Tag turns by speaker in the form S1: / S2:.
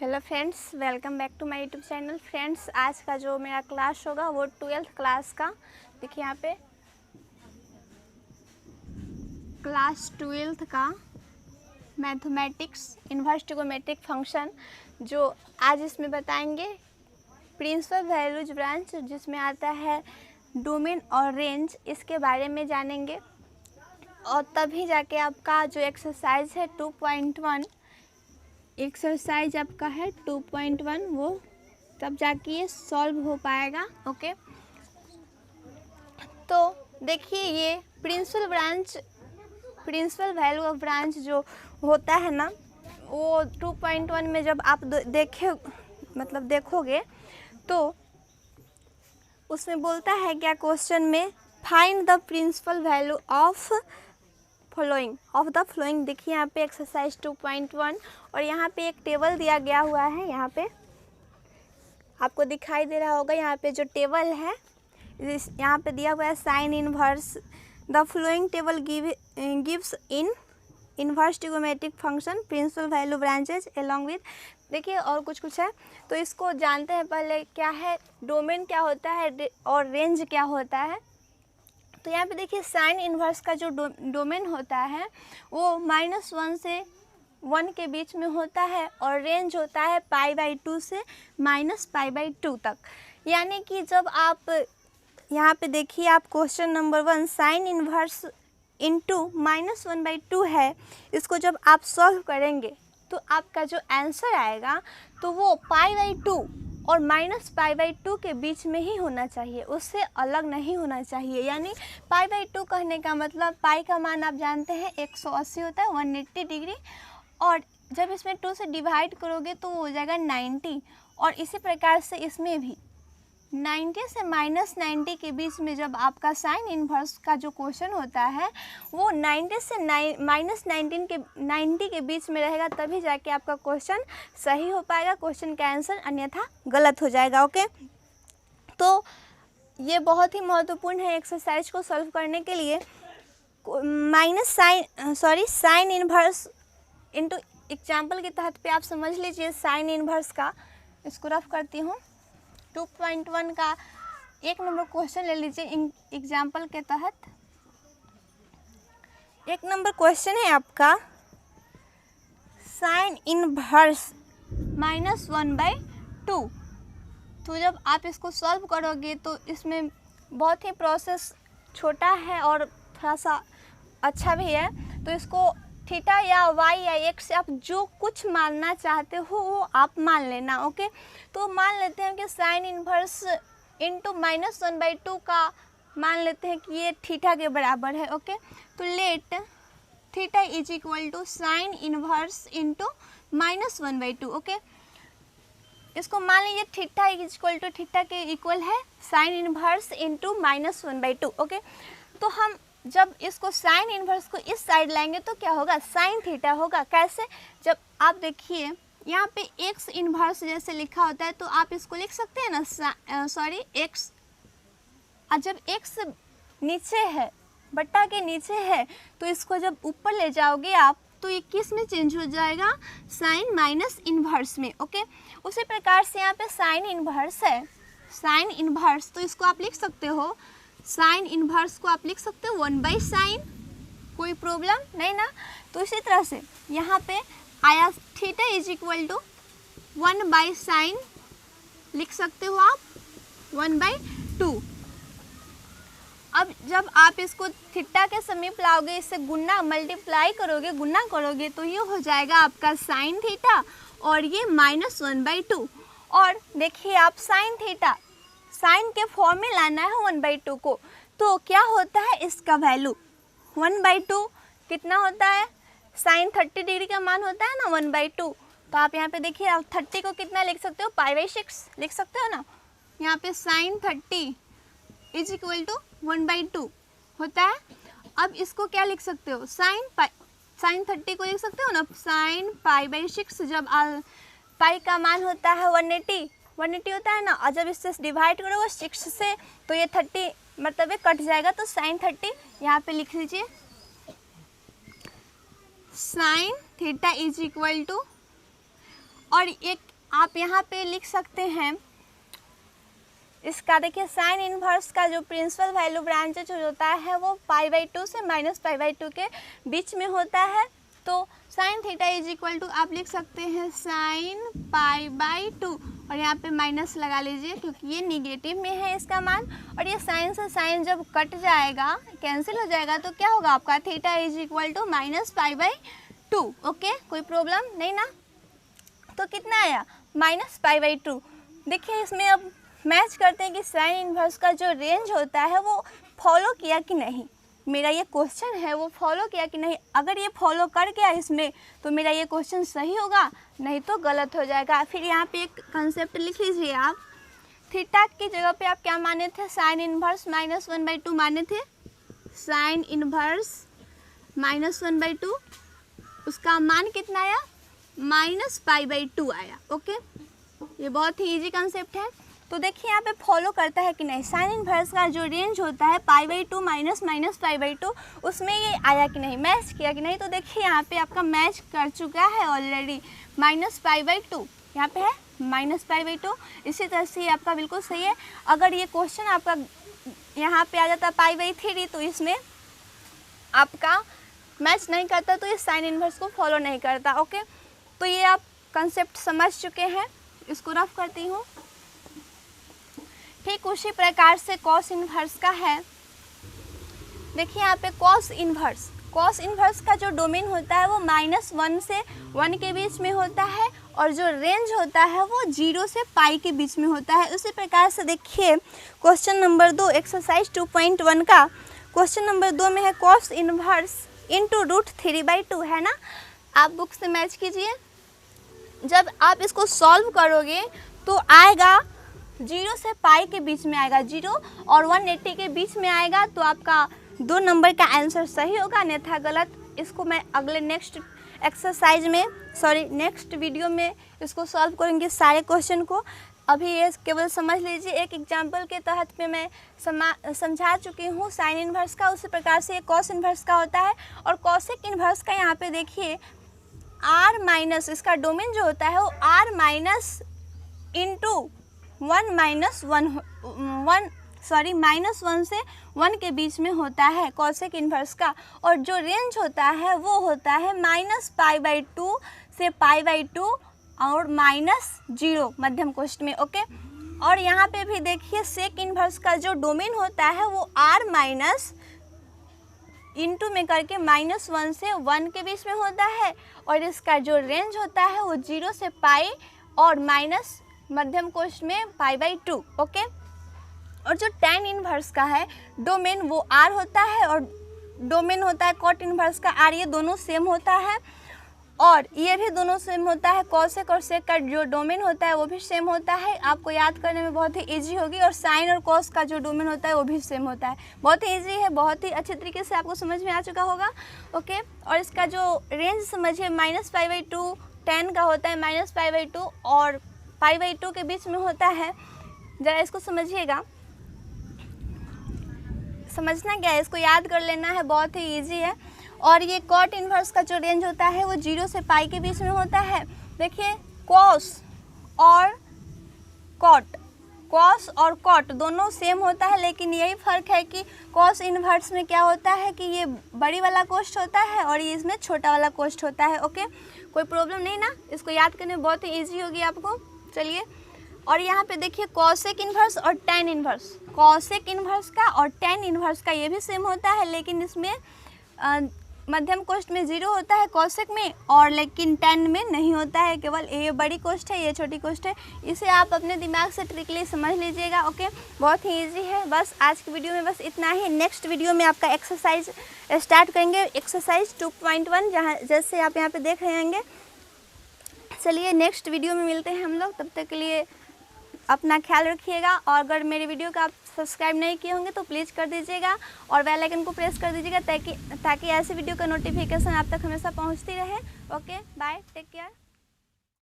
S1: Hello friends, welcome back to my YouTube channel. Friends, आज का जो मेरा क्लास होगा वो 12th क्लास का, देखिए यहाँ पे क्लास 12th का मैथमेटिक्स इन्वर्स ट्रिगोनोमेट्रिक फंक्शन जो आज इसमें बताएंगे। प्रिंसिपल वैल्यूज ब्रांच जिसमें आता है डोमेन और रेंज, इसके बारे में जानेंगे और तभी जाके आपका जो एक्सरसाइज है 2.1 एक्सरसाइज आपका है 2.1 वो तब जाके ये सॉल्व हो पाएगा। ओके, तो देखिए ये प्रिंसिपल वैल्यू ऑफ ब्रांच जो होता है ना, वो 2.1 में जब आप देखोगे तो उसमें बोलता है क्या क्वेश्चन में, find the principal value of the following. देखिए यहाँ पे एक्सरसाइज 2.1 और यहाँ पे एक टेबल दिया गया हुआ है। यहाँ पे आपको दिखाई दे रहा होगा, यहाँ पे जो टेबल है यहाँ पे दिया हुआ है sine inverse. The following table gives inverse trigonometric function principal value branches along with. देखिए और कुछ है, तो इसको जानते हैं पहले क्या है, डोमेन क्या होता है और रेंज क्या होता है। तो यहाँ पे देखिए साइन इन्वर्स का जो डोमेन होता है वो -1 से 1 के बीच में होता है और रेंज होता है π/2 से -π/2 तक। यानी कि जब आप यहाँ पे देखिए, आप question number 1 sign inverse into -1/2 है, इसको जब आप सॉल्व करेंगे तो आपका जो आंसर आएगा तो वो π/2 और -π/2 के बीच में ही होना चाहिए, उससे अलग नहीं होना चाहिए। यानी π/2 कहने का मतलब पाई का मान आप जानते हैं 180 होता है, 180 डिग्री, और जब इसमें 2 से डिवाइड करोगे तो वो हो जाएगा 90। और इसी प्रकार से इसमें भी 90 से -90 के बीच में जब आपका साइन इन्वर्स का जो क्वेश्चन होता है वो 90 से -90 के बीच में रहेगा, तभी जाके आपका क्वेश्चन सही हो पाएगा, क्वेश्चन का आंसर, अन्यथा गलत हो जाएगा। ओके, तो ये बहुत ही महत्वपूर्ण है एक्सरसाइज को सॉल्व करने के लिए। साइन इन्वर्स इनटू एग्जाम्पल के तहत पे आप समझ लीजिए साइन इन्वर्स का। इसको रफ करती हूँ। 2.1 का 1 नंबर क्वेश्चन ले लीजिए एग्जाम्पल के तहत। 1 नंबर क्वेश्चन है आपका साइन इनवर्स -1/2। तो जब आप इसको सॉल्व करोगे तो इसमें बहुत ही प्रोसेस छोटा है और थोड़ा सा अच्छा भी है। तो इसको थीटा या वाई या एक्स से आप जो कुछ मानना चाहते हो वो आप मान लेना। ओके, तो मान लेते हैं कि साइन इन्वर्स इंटू -1/2 का मान लेते हैं कि ये थीटा के बराबर है। ओके, तो let theta is equal to sine inverse into -1/2। Okay, इसको मान लीजिए theta is equal to theta के इक्वल है साइन इन्वर्स इंटू -1/2। ओके, तो हम जब इसको साइन इन्वर्स को इस साइड लाएंगे तो क्या होगा, साइन थीटा होगा। कैसे, जब आप देखिए यहाँ पे एक्स इन्वर्स जैसे लिखा होता है तो आप इसको लिख सकते हैं ना, एक्स, और जब एक्स नीचे है, बट्टा के नीचे है, तो इसको जब ऊपर ले जाओगे आप तो ये किस में चेंज हो जाएगा, साइन माइनस इन्वर्स में। ओके, उसी प्रकार से यहाँ पे साइन इन्वर्स है, साइन इन्वर्स, तो इसको आप लिख सकते हो, साइन इन्वर्स को आप लिख सकते हो 1/sin, कोई प्रॉब्लम नहीं ना। तो इसी तरह से यहाँ पे आया theta is equal to 1/sin, लिख सकते हो आप 1/2। अब जब आप इसको थीटा के समीप लाओगे, इससे गुना मल्टीप्लाई करोगे, गुना करोगे तो ये हो जाएगा आपका साइन थीटा और ये -1/2। और देखिए आप साइन थीटा, साइन के फॉर्म में लाना है 1/2 को, तो क्या होता है इसका वैल्यू 1/2 कितना होता है, साइन 30 डिग्री का मान होता है ना 1/2। तो आप यहाँ पे देखिए, आप 30 को कितना लिख सकते हो, π/6 लिख सकते हो ना। यहाँ पे साइन 30 इज इक्वल टू 1/2 होता है। अब इसको क्या लिख सकते हो, साइन 30 को लिख सकते हो ना साइन π/6, जब पाई का मान होता है 180 होता है ना, और जब इससे डिवाइड करोगे 6 से तो ये 30 मतलब ये कट जाएगा, तो साइन 30 यहाँ पे लिख लीजिए, sine theta is equal to, और एक आप यहाँ पे लिख सकते हैं इसका, देखिए साइन इनवर्स का जो प्रिंसिपल वैल्यू ब्रांचेज होता है वो π/2 से -π/2 के बीच में होता है। तो sine theta is equal to आप लिख सकते हैं साइन π/2 और यहाँ पे माइनस लगा लीजिए क्योंकि ये निगेटिव में है इसका मान। और ये साइन से साइन जब कट जाएगा, कैंसिल हो जाएगा, तो क्या होगा आपका theta is equal to -π/2। Okay, कोई प्रॉब्लम नहीं ना। तो कितना आया -π/2। देखिए इसमें अब मैच करते हैं कि साइन इनवर्स का जो रेंज होता है वो फॉलो किया कि नहीं। मेरा ये क्वेश्चन है वो फॉलो किया कि नहीं। अगर ये फॉलो कर गया इसमें तो मेरा ये क्वेश्चन सही होगा, नहीं तो गलत हो जाएगा। फिर यहाँ पे एक कंसेप्ट लिख लीजिए आप, थीटा की जगह पे आप क्या माने थे, साइन इनवर्स -1/2 माने थे। साइन इनवर्स -1/2 उसका मान कितना आया, -π/2 आया। ओके, ये बहुत ही इजी कंसेप्ट है। तो देखिए यहाँ पे फॉलो करता है कि नहीं, साइन इनवर्स का जो रेंज होता है π/2 -π/2 उसमें ये आया कि नहीं, मैच किया कि नहीं। तो देखिए यहाँ पे आपका मैच कर चुका है ऑलरेडी, -π/2 यहाँ पे है -π/2। इसी तरह से आपका बिल्कुल सही है। अगर ये क्वेश्चन आपका यहाँ पे आ जाता π/3 तो इसमें आपका मैच नहीं करता, तो ये साइन इनवर्स को फॉलो नहीं करता। ओके, तो ये आप कंसेप्ट समझ चुके हैं, इसको रफ करती हूँ। ठीक उसी प्रकार से कॉस इनवर्स का है। देखिए यहाँ पे कॉस इनवर्स का जो डोमेन होता है वो -1 से 1 के बीच में होता है और जो रेंज होता है वो 0 से π के बीच में होता है। उसी प्रकार से देखिए क्वेश्चन नंबर 2 एक्सरसाइज 2.1 का क्वेश्चन नंबर 2 में है कॉस इनवर्स इंटू √3/2 है ना। आप बुक से मैच कीजिए। जब आप इसको सॉल्व करोगे तो आएगा 0 से π के बीच में आएगा, 0 और 180 के बीच में आएगा। तो आपका 2 नंबर का आंसर सही होगा, अन्यथा गलत। इसको मैं अगले नेक्स्ट वीडियो में इसको सॉल्व करूँगी सारे क्वेश्चन को। अभी ये केवल समझ लीजिए, एक एग्जाम्पल के तहत में मैं समझा चुकी हूँ साइन इनवर्स का। उसी प्रकार से कॉस इनवर्स का होता है। और कॉसेक इनवर्स का यहाँ पे देखिए r- इसका डोमेन जो होता है वो r- इंटू -1 से 1 के बीच में होता है कॉसेक इनवर्स का। और जो रेंज होता है वो होता है -π/2 से π/2 और -0 मध्यम कोष्ठ में। ओके, और यहाँ पे भी देखिए सेक इनवर्स का जो डोमेन होता है वो r- इंटू में करके -1 से 1 के बीच में होता है। और इसका जो रेंज होता है वो 0 से π और माइनस मध्यम कोष्ठ में π/2। ओके, और जो tan इनवर्स का है डोमेन वो r होता है और डोमेन होता है कॉट इनवर्स का r, ये दोनों सेम होता है और ये भी दोनों सेम होता है। कॉसेक और सेक का जो डोमेन होता है वो भी सेम होता है। आपको याद करने में बहुत ही इजी होगी। और साइन और कॉस का जो डोमेन होता है वो भी सेम होता है। बहुत ही इजी है, बहुत ही अच्छे तरीके से आपको समझ में आ चुका होगा। ओके, और इसका जो रेंज समझिए -π/2 tan का होता है -π/2 और π/2 के बीच में होता है। ज़रा इसको समझिएगा, समझना क्या है, इसको याद कर लेना है, बहुत ही इजी है। और ये कॉट इनवर्स का जो रेंज होता है वो 0 से π के बीच में होता है। देखिए कॉस और कॉट दोनों सेम होता है, लेकिन यही फ़र्क है कि कॉस इनवर्स में क्या होता है कि ये बड़ी वाला कोष्ठ होता है और ये इसमें छोटा वाला कोष्ठ होता है। ओके, कोई प्रॉब्लम नहीं ना, इसको याद करने में बहुत ही ईजी होगी आपको। चलिए, और यहाँ पे देखिए कॉसेक इनवर्स और tan इनवर्स, कॉसेक इनवर्स का और tan इनवर्स का ये भी सेम होता है, लेकिन इसमें मध्यम कोष्ठ में 0 होता है कॉसेक में और लेकिन tan में नहीं होता है। केवल ये बड़ी कोष्ठ है, ये छोटी कोष्ठ है। इसे आप अपने दिमाग से ट्रिकली समझ लीजिएगा। ओके, बहुत ही इजी है। बस आज की वीडियो में बस इतना ही। नेक्स्ट वीडियो में आपका एक्सरसाइज स्टार्ट करेंगे, एक्सरसाइज 2.1, जहाँ जैसे आप यहाँ पे देख रहे होंगे। चलिए नेक्स्ट वीडियो में मिलते हैं हम लोग, तब तक के लिए अपना ख्याल रखिएगा। और अगर मेरे वीडियो का आप सब्सक्राइब नहीं किए होंगे तो प्लीज़ कर दीजिएगा और बेल आइकन को प्रेस कर दीजिएगा ताकि ऐसे वीडियो का नोटिफिकेशन आप तक हमेशा पहुंचती रहे। Okay, bye, take care.